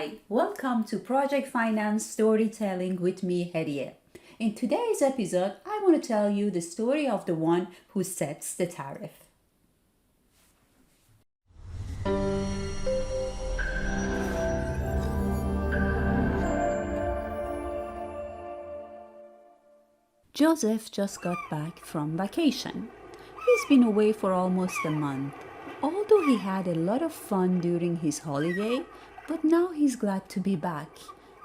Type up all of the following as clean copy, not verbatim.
Hi, welcome to Project Finance Storytelling with me, Hedieh. In today's episode, I want to tell you the story of the one who sets the tariff. Joseph just got back from vacation. He's been away for almost a month. Although he had a lot of fun during his holiday, but now he's glad to be back.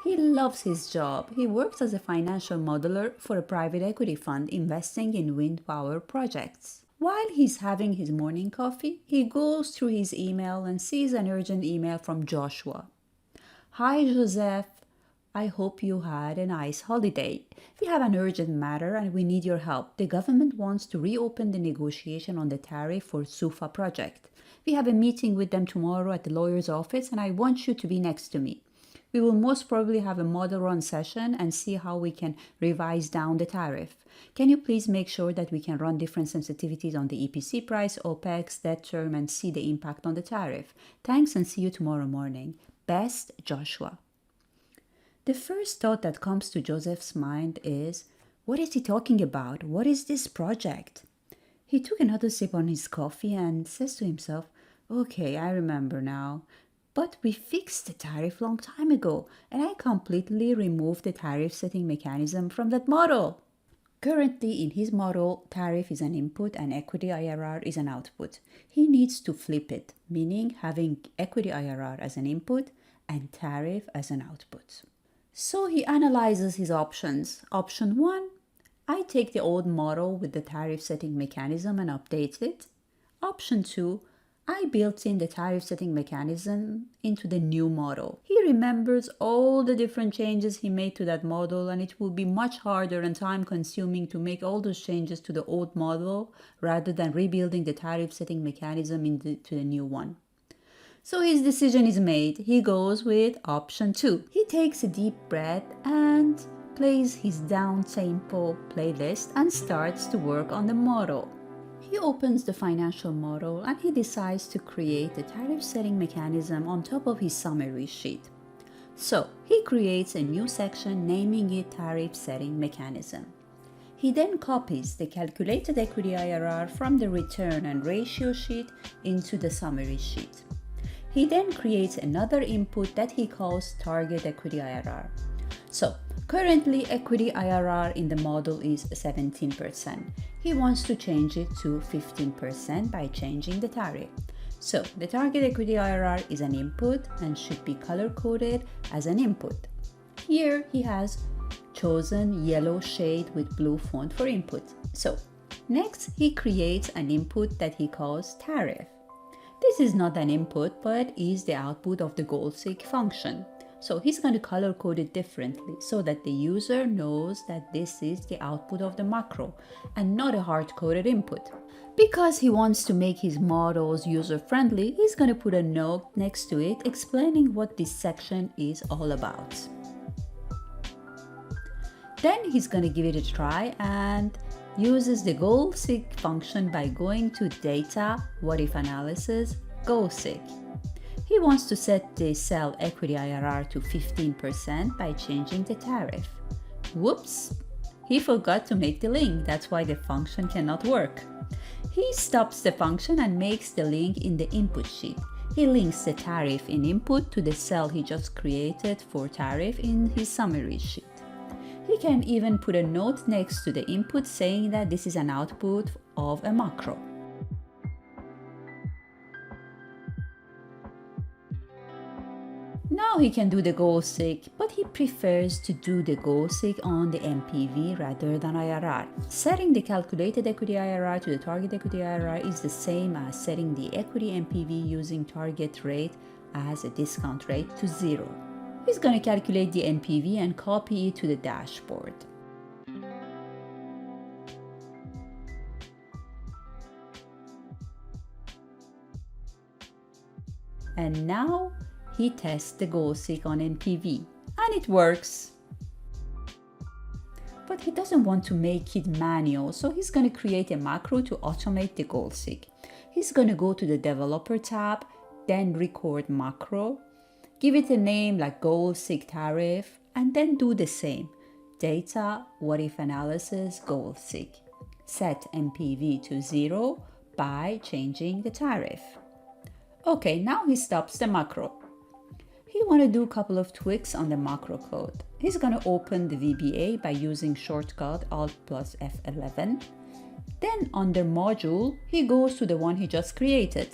He loves his job. He works as a financial modeler for a private equity fund investing in wind power projects. While he's having his morning coffee, he goes through his email and sees an urgent email from Joshua. Hi, Joseph. I hope you had a nice holiday. We have an urgent matter and we need your help. The government wants to reopen the negotiation on the tariff for SUFA project. We have a meeting with them tomorrow at the lawyer's office and I want you to be next to me. We will most probably have a model run session and see how we can revise down the tariff. Can you please make sure that we can run different sensitivities on the EPC price, OPEX, debt term, and see the impact on the tariff? Thanks and see you tomorrow morning. Best, Joshua. The first thought that comes to Joseph's mind is, what is he talking about? What is this project? He took another sip on his coffee and says to himself, okay, I remember now. But we fixed the tariff long time ago, and I completely removed the tariff setting mechanism from that model. Currently, in his model, tariff is an input and equity IRR is an output. He needs to flip it, meaning having equity IRR as an input and tariff as an output. So he analyzes his options. Option 1, I take the old model with the tariff setting mechanism and update it. Option 2, I built in the tariff setting mechanism into the new model. He remembers all the different changes he made to that model, and it will be much harder and time consuming to make all those changes to the old model rather than rebuilding the tariff setting mechanism into the new one. So his decision is made. He goes with option 2. He takes a deep breath and plays his down-tempo playlist and starts to work on the model. He opens the financial model and he decides to create a tariff setting mechanism on top of his summary sheet. So he creates a new section naming it tariff setting mechanism. He then copies the calculated equity IRR from the return and ratio sheet into the summary sheet. He then creates another input that he calls target equity IRR. So currently equity IRR in the model is 17%. He wants to change it to 15% by changing the tariff. So the target equity IRR is an input and should be color-coded as an input. Here he has chosen yellow shade with blue font for input. So next he creates an input that he calls tariff. This is not an input, but is the output of the goal-seek function. So he's going to color code it differently so that the user knows that this is the output of the macro and not a hard-coded input. Because he wants to make his models user-friendly, he's going to put a note next to it explaining what this section is all about. Then he's going to give it a try and uses the goal-seek function by going to Data, What If Analysis, Goal-seek. He wants to set the cell equity IRR to 15% by changing the tariff. Whoops! He forgot to make the link, that's why the function cannot work. He stops the function and makes the link in the input sheet. He links the tariff in input to the cell he just created for tariff in his summary sheet. He can even put a note next to the input saying that this is an output of a macro. Now he can do the goal-seek, but he prefers to do the goal-seek on the NPV rather than IRR. Setting the calculated equity IRR to the target equity IRR is the same as setting the equity NPV using target rate as a discount rate to 0. He's going to calculate the NPV and copy it to the dashboard. And now he tests the goal-seek on NPV, and it works. But he doesn't want to make it manual, so he's going to create a macro to automate the goal-seek. He's going to go to the Developer tab, then Record Macro, Give it a name like goal seek tariff and then do the same. Data, what if analysis, goal seek. Set MPV to 0 by changing the tariff. Okay, now he stops the macro. He want to do a couple of tweaks on the macro code. He's going to open the VBA by using shortcut Alt plus F11. Then under module, he goes to the one he just created.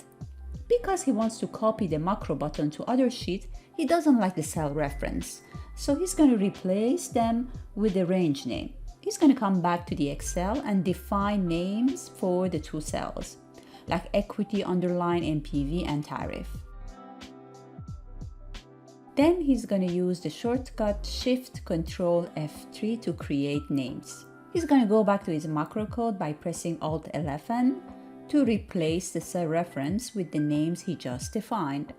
Because he wants to copy the macro button to other sheet, he doesn't like the cell reference. So he's going to replace them with the range name. He's going to come back to the Excel and define names for the two cells, like equity underline MPV and tariff. Then he's going to use the shortcut Shift Control F3 to create names. He's going to go back to his macro code by pressing Alt 11 to replace the cell reference with the names he just defined.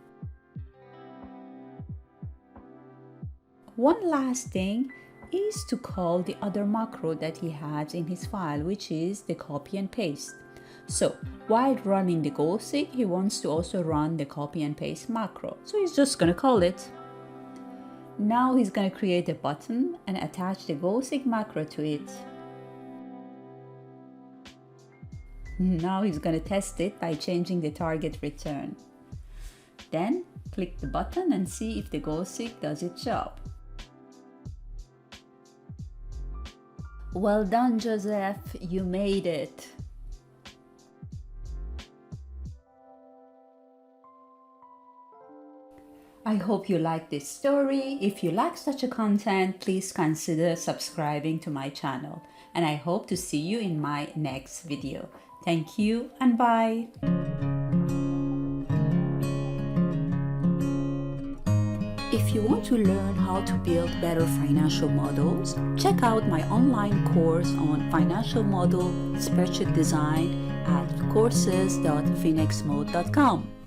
One last thing is to call the other macro that he has in his file, which is the copy and paste. So while running the goal seek, he wants to also run the copy and paste macro. So he's just going to call it. Now he's going to create a button and attach the goal seek macro to it. Now he's going to test it by changing the target return. Then click the button and see if the goal seek does its job. Well done, Joseph, you made it. I hope you like this story. If you like such a content, please consider subscribing to my channel. And I hope to see you in my next video. Thank you and bye. If you want to learn how to build better financial models, check out my online course on financial model spreadsheet design at courses.phoenixmode.com.